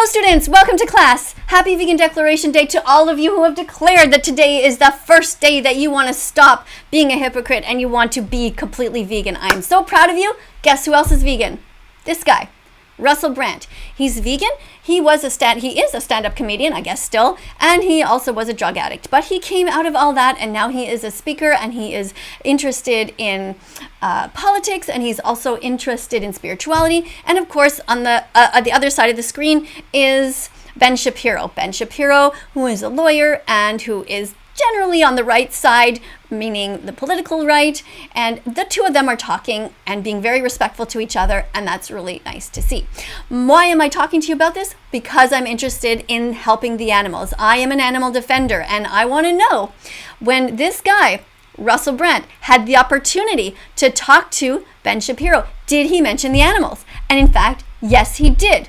students, welcome to class. Happy Vegan Declaration Day to all of you who have declared that today is the first day that you want to stop being a hypocrite and you want to be completely vegan. I am so proud of you. Guess who else is vegan? This guy, Russell Brand. He's vegan. He is a stand-up comedian, I guess still, and he also was a drug addict. But he came out of all that, and now he is a speaker, and he is interested in politics, and he's also interested in spirituality. And of course, on the other side of the screen is Ben Shapiro. Ben Shapiro, who is a lawyer and who is generally on the right side, meaning the political right, and the two of them are talking and being very respectful to each other, and that's really nice to see. Why am I talking to you about this? Because I'm interested in helping the animals. I am an animal defender, and I want to know, when this guy, Russell Brand, had the opportunity to talk to Ben Shapiro, did he mention the animals? And in fact, yes, he did.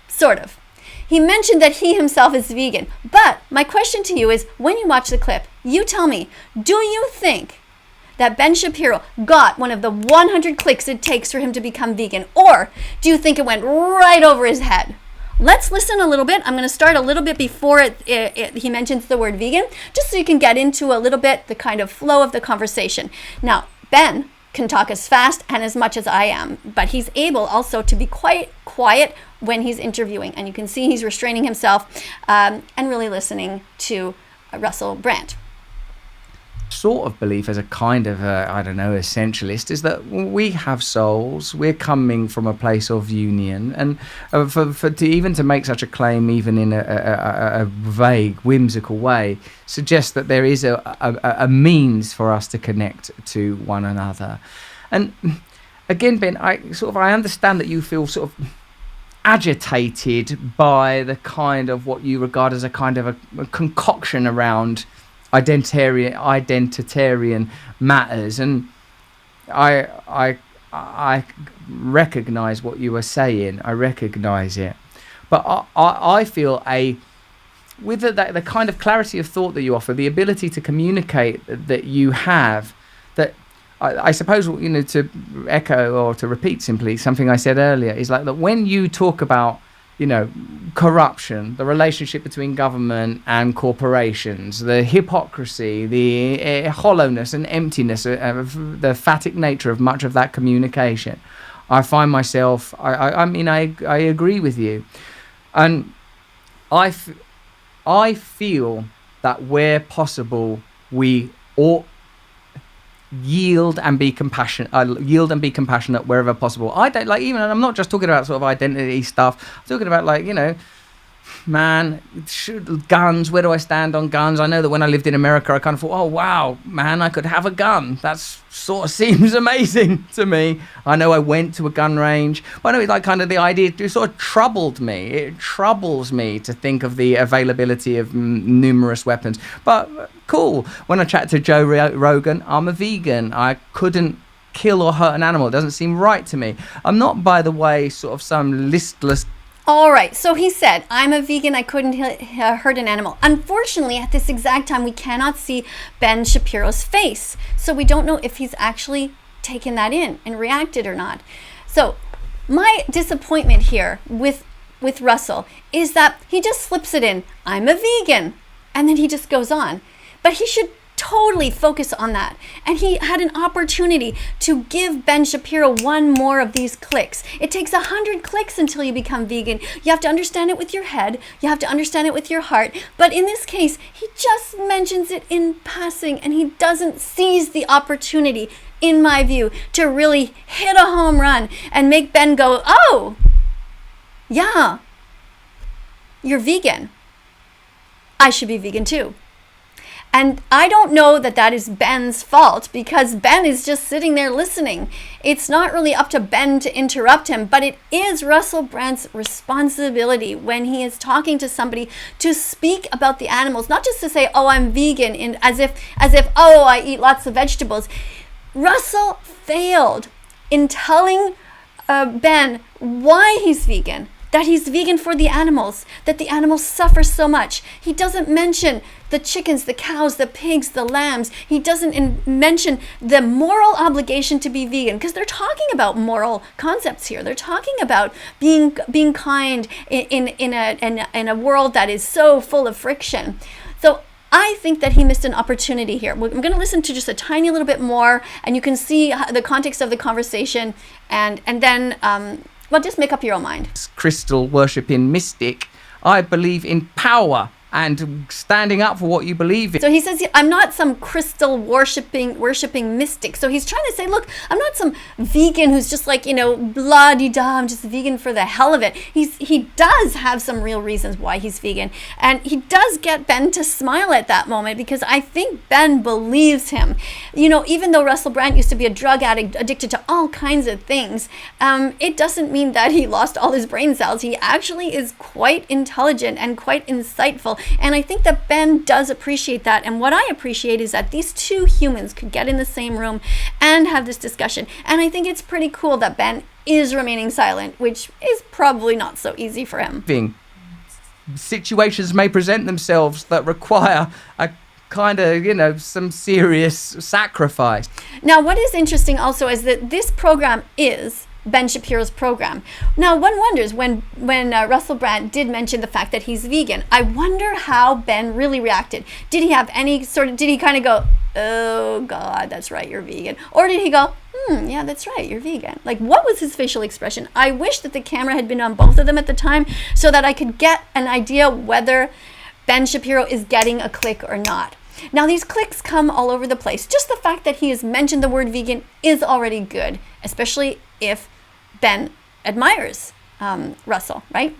Sort of. He mentioned that he himself is vegan. But my question to you is, when you watch the clip, you tell me, do you think that Ben Shapiro got one of the 100 clicks it takes for him to become vegan? Or do you think it went right over his head? Let's listen a little bit. I'm going to start a little bit before he mentions the word vegan, just so you can get into a little bit the kind of flow of the conversation. Now, Ben can talk as fast and as much as I am, but he's able also to be quite quiet when he's interviewing, and you can see he's restraining himself and really listening to Russell Brand. Sort of belief as a kind of essentialist is that we have souls. We're coming from a place of union, and to make such a claim, even in a vague, whimsical way, suggests that there is a means for us to connect to one another. And again, Ben, I understand that you feel sort of agitated by the kind of what you regard as a kind of a concoction around identitarian matters, and I recognize what you are saying. I recognize it, but I feel with the kind of clarity of thought that you offer, the ability to communicate that you have, that I suppose, to echo or to repeat simply something I said earlier, is like that when you talk about corruption, the relationship between government and corporations, the hypocrisy, the hollowness and emptiness of the emphatic nature of much of that communication, I find myself, I agree with you. And I feel that where possible, we ought yield and be compassionate wherever possible. I don't like, even, and I'm not just talking about sort of identity stuff, I'm talking about guns. Where do I stand on guns? I know that when I lived in America, I kind of thought, oh wow, man, I could have a gun. That sort of seems amazing to me. I know I went to a gun range. I know it's like kind of the idea, it sort of troubled me. It troubles me to think of the availability of numerous weapons. But cool. When I chat to Joe Rogan, I'm a vegan. I couldn't kill or hurt an animal. It doesn't seem right to me. I'm not, by the way, sort of some listless. All right, so he said, I'm a vegan, I couldn't hurt an animal. Unfortunately, at this exact time, we cannot see Ben Shapiro's face. So we don't know if he's actually taken that in and reacted or not. So my disappointment here with Russell is that he just slips it in, I'm a vegan, and then he just goes on. But he should totally focus on that. And he had an opportunity to give Ben Shapiro one more of these clicks. It takes 100 clicks until you become vegan. You have to understand it with your head. You have to understand it with your heart. But in this case, he just mentions it in passing, and he doesn't seize the opportunity, in my view, to really hit a home run and make Ben go, oh, yeah, you're vegan. I should be vegan too. And I don't know that that is Ben's fault, because Ben is just sitting there listening. It's not really up to Ben to interrupt him, but it is Russell Brand's responsibility when he is talking to somebody to speak about the animals, not just to say, oh, I'm vegan, as if, oh, I eat lots of vegetables. Russell failed in telling Ben why he's vegan, that he's vegan for the animals, that the animals suffer so much. He doesn't mention the chickens, the cows, the pigs, the lambs. He doesn't mention the moral obligation to be vegan, because they're talking about moral concepts here. They're talking about being kind in a world that is so full of friction. So I think that he missed an opportunity here. I'm going to listen to just a tiny little bit more, and you can see the context of the conversation, and then well, just make up your own mind. Crystal worshipping mystic, I believe in power and standing up for what you believe in. So he says, I'm not some crystal worshipping mystic. So he's trying to say, look, I'm not some vegan who's just like, blah-de-da, I'm just vegan for the hell of it. He does have some real reasons why he's vegan. And he does get Ben to smile at that moment, because I think Ben believes him. Even though Russell Brand used to be a drug addict, addicted to all kinds of things, it doesn't mean that he lost all his brain cells. He actually is quite intelligent and quite insightful. And I think that Ben does appreciate that. And what I appreciate is that these two humans could get in the same room and have this discussion. And I think it's pretty cool that Ben is remaining silent, which is probably not so easy for him. Situations may present themselves that require a kind of, some serious sacrifice. Now, what is interesting also is that this program is Ben Shapiro's program. Now, one wonders, when Russell Brand did mention the fact that he's vegan, I wonder how Ben really reacted. Did he have did he kind of go, oh God, that's right, you're vegan? Or did he go, yeah, that's right, you're vegan? Like, what was his facial expression? I wish that the camera had been on both of them at the time, so that I could get an idea whether Ben Shapiro is getting a click or not. Now, these clicks come all over the place. Just the fact that he has mentioned the word vegan is already good, especially if Ben admires Russell, right?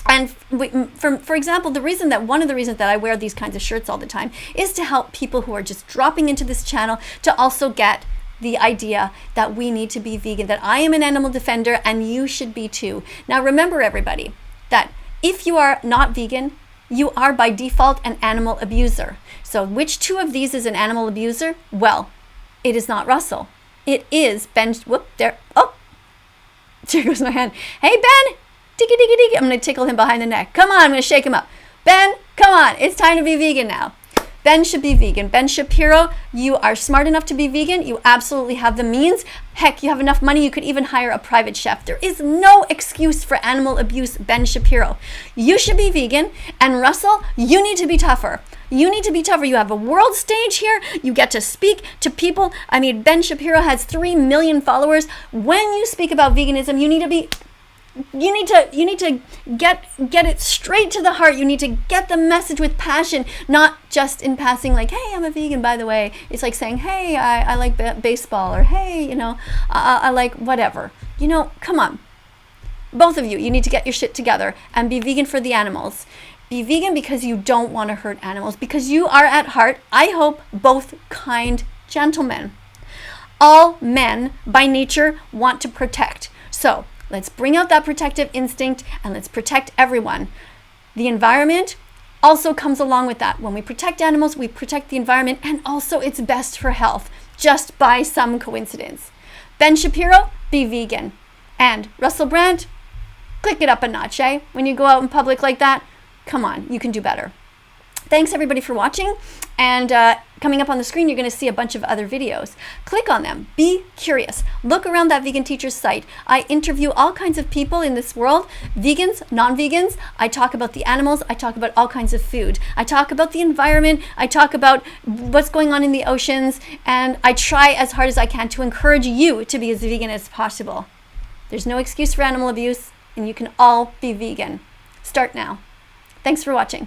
And for example, one of the reasons that I wear these kinds of shirts all the time is to help people who are just dropping into this channel to also get the idea that we need to be vegan, that I am an animal defender and you should be too. Now, remember, everybody, that if you are not vegan, you are by default an animal abuser. So which two of these is an animal abuser? Well, it is not Russell. It is Ben. Whoop, there. Oh, there goes my hand. Hey, Ben. Diggy, diggy, diggy. I'm going to tickle him behind the neck. Come on, I'm going to shake him up. Ben, come on. It's time to be vegan now. Ben should be vegan. Ben Shapiro, you are smart enough to be vegan. You absolutely have the means. Heck, you have enough money. You could even hire a private chef. There is no excuse for animal abuse, Ben Shapiro. You should be vegan. And Russell, you need to be tougher. You need to be tougher. You have a world stage here. You get to speak to people. I mean, Ben Shapiro has 3 million followers. When you speak about veganism, you need to get it straight to the heart. You need to get the message with passion, not just in passing, like, hey, I'm a vegan, by the way. It's like saying, hey, I like baseball, or hey, I like whatever. Come on. Both of you need to get your shit together and be vegan for the animals. Be vegan because you don't want to hurt animals, because you are at heart, I hope, both kind gentlemen. All men by nature want to protect. So let's bring out that protective instinct and let's protect everyone. The environment also comes along with that. When we protect animals, we protect the environment, and also it's best for health, just by some coincidence. Ben Shapiro, be vegan. And Russell Brand, click it up a notch, eh? When you go out in public like that, come on, you can do better. Thanks everybody for watching, and coming up on the screen you're going to see a bunch of other videos. Click on them, be curious, look around that Vegan Teacher's site. I interview all kinds of people in this world, vegans, non-vegans. I talk about the animals, I talk about all kinds of food, I talk about the environment, I talk about what's going on in the oceans, and I try as hard as I can to encourage you to be as vegan as possible. There's no excuse for animal abuse, and you can all be vegan. Start now. Thanks for watching.